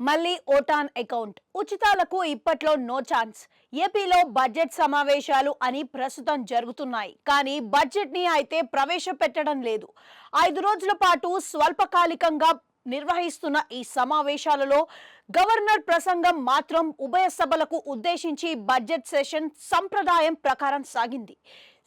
మళ్ళీ vote on account ఉచితాలకు ఇప్పట్లో no chance. ఏపీలో బడ్జెట్ సమావేశాలు అని ప్రస్తుతం జరుగుతున్నాయి, కానీ బడ్జెట్ ని అయితే ప్రవేశపెట్టడం లేదు. 5 రోజుల పాటు స్వల్పకాలికంగా నిర్వహిస్తున్న ఈ సమావేశాలలో గవర్నర్ ప్రసంగం మాత్రం ఉభయ సభలకు ఉద్దేశించి బడ్జెట్ సెషన్ సంప్రదాయం ప్రకారం సాగింది.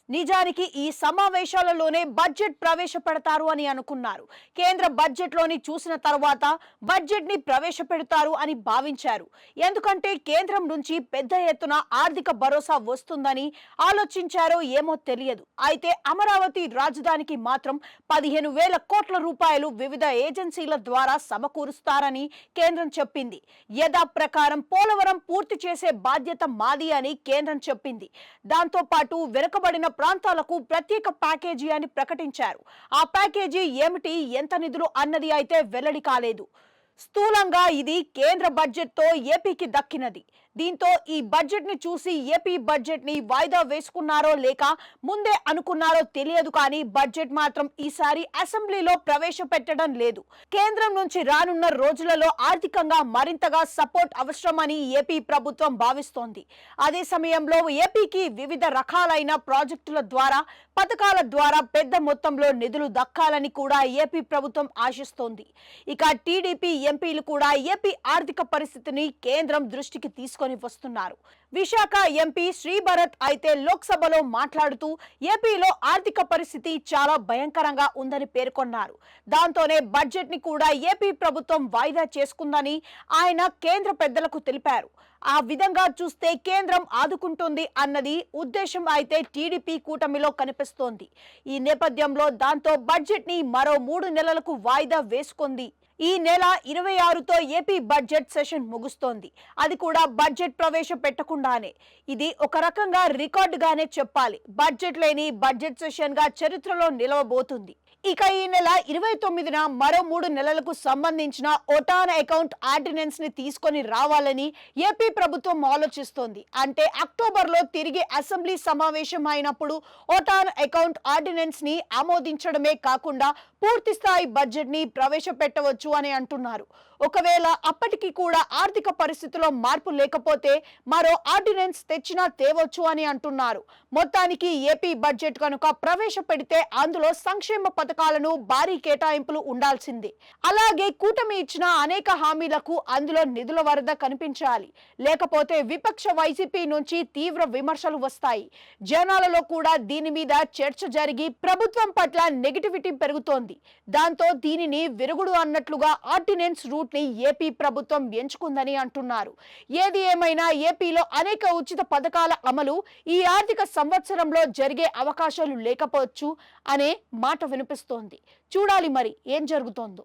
నిజానికి ఈ సమావేశాలలోనే బడ్జెట్ ప్రవేశపెడతారు అని అనుకున్నారు. కేంద్ర బడ్జెట్ లోని చూసిన తర్వాత బడ్జెట్ ని ప్రవేశపెడతారు అని భావించారు. ఎందుకంటే కేంద్రం నుంచి పెద్ద ఎత్తున ఆర్థిక భరోసా వస్తుందని ఆలోచించారో ఏమో తెలియదు. అయితే అమరావతి రాజధానికి మాత్రం 15,000 కోట్ల రూపాయలు వివిధ ఏజెన్సీల ద్వారా సమకూరుస్తారని కేంద్రం చెప్పింది. యథా ప్రకారం పోలవరం పూర్తి చేసే బాధ్యత మాది అని కేంద్రం చెప్పింది. దాంతో పాటు వెనుకబడిన ప్రాంతాలకు ప్రత్యేక ప్యాకేజీ అని ప్రకటించారు. ఆ ప్యాకేజీ ఏమిటి, ఎంత నిధులు అన్నది అయితే వెల్లడి కాలేదు. స్థూలంగా ఇది కేంద్ర బడ్జెట్ తో ఏపీకి దక్కినది. దీంతో ఈ బడ్జెట్ ని చూసి ఏపీ బడ్జెట్ ని వాయిదా వేసుకున్నారో లేక ముందే అనుకున్నారో తెలియదు, కానీ బడ్జెట్ మాత్రం ఈసారి అసెంబ్లీలో ప్రవేశపెట్టడం లేదు. కేంద్రం నుంచి రానున్న రోజులలో ఆర్థికంగా మరింతగా సపోర్ట్ అవసరమని ఏపీ ప్రభుత్వం భావిస్తోంది. అదే సమయంలో ఏపీకి వివిధ రకాలైన ప్రాజెక్టుల ద్వారా, పథకాల ద్వారా పెద్ద మొత్తంలో నిధులు దక్కాలని కూడా ఏపీ ప్రభుత్వం ఆశిస్తోంది. ఇక టీడీపీ ఎంపీలు కూడా ఏపీ ఆర్థిక పరిస్థితిని కేంద్రం దృష్టికి తీసుకొని వస్తున్నారు. విశాఖ ఎంపీ శ్రీభరత్ అయితే లోక్సభలో మాట్లాడుతూ ఏపీలో ఆర్థిక పరిస్థితి చాలా భయంకరంగా ఉందని పేర్కొన్నారు. దాంతోనే బడ్జెట్ ని కూడా ఏపీ ప్రభుత్వం వాయిదా చేసుకుందని ఆయన కేంద్ర పెద్దలకు తెలిపారు. ఆ విధంగా చూస్తే కేంద్రం ఆదుకుంటుంది అన్నది ఉద్దేశం అయితే టీడీపీ కూటమిలో కనిపిస్తోంది. ఈ నేపథ్యంలో దాంతో బడ్జెట్ ని మరో 3 నెలలకు వాయిదా వేసుకుంది. ఈ నెల 26తో ఏపీ బడ్జెట్ సెషన్ ముగుస్తోంది. అది కూడా బడ్జెట్ ప్రవేశపెట్టకుండానే. ఇది ఒక రకంగా రికార్డుగానే చెప్పాలి. బడ్జెట్ లేని బడ్జెట్ సెషన్ గా చరిత్రలో నిలవబోతుంది. ఇక ఈ నెల 29న మరో 3 నెలలకు సంబంధించిన ఓటాన్ అకౌంట్ ఆర్డినెన్స్ ని తీసుకొని రావాలని ఏపీ ప్రభుత్వం ఆలోచిస్తోంది. అంటే అక్టోబర్లో తిరిగి అసెంబ్లీ సమావేశం అయినప్పుడు ఓటాన్ అకౌంట్ ఆర్డినెన్స్ ని ఆమోదించడమే కాకుండా పూర్తి స్థాయి బడ్జెట్ ని ప్రవేశపెట్టవచ్చు అని అంటున్నారు. ఒకవేళ అప్పటికి కూడా ఆర్థిక పరిస్థితిలో మార్పు లేకపోతే మరో ఆర్డినెన్స్ తెచ్చినా తేవచ్చు అని అంటున్నారు. మొత్తానికి ఏపీ బడ్జెట్ కనుక ప్రవేశపెడితే అందులో సంక్షేమ పథకాలను భారీ కేటాయింపులు ఉండాల్సిందే. అలాగే కూటమి ఇచ్చిన అనేక హామీలకు అందులో నిధుల వరద కనిపించాలి. లేకపోతే విపక్ష వైసీపీ నుంచి తీవ్ర విమర్శలు వస్తాయి. జనాలలో కూడా దీని మీద చర్చ జరిగి ప్రభుత్వం పట్ల నెగిటివిటీ పెరుగుతోంది. దాంతో దీనిని విరుగుడు అన్నట్లుగా ఆర్డినెన్స్ రూట్ ని ఏపీ ప్రభుత్వం ఎంచుకుందని అంటున్నారు. ఏది ఏమైనా ఏపీలో అనేక ఉచిత పథకాల అమలు ఈ ఆర్థిక సంవత్సరంలో జరిగే అవకాశాలు లేకపోవచ్చు అనే మాట వినిపిస్తోంది. చూడాలి మరి ఏం జరుగుతోందో.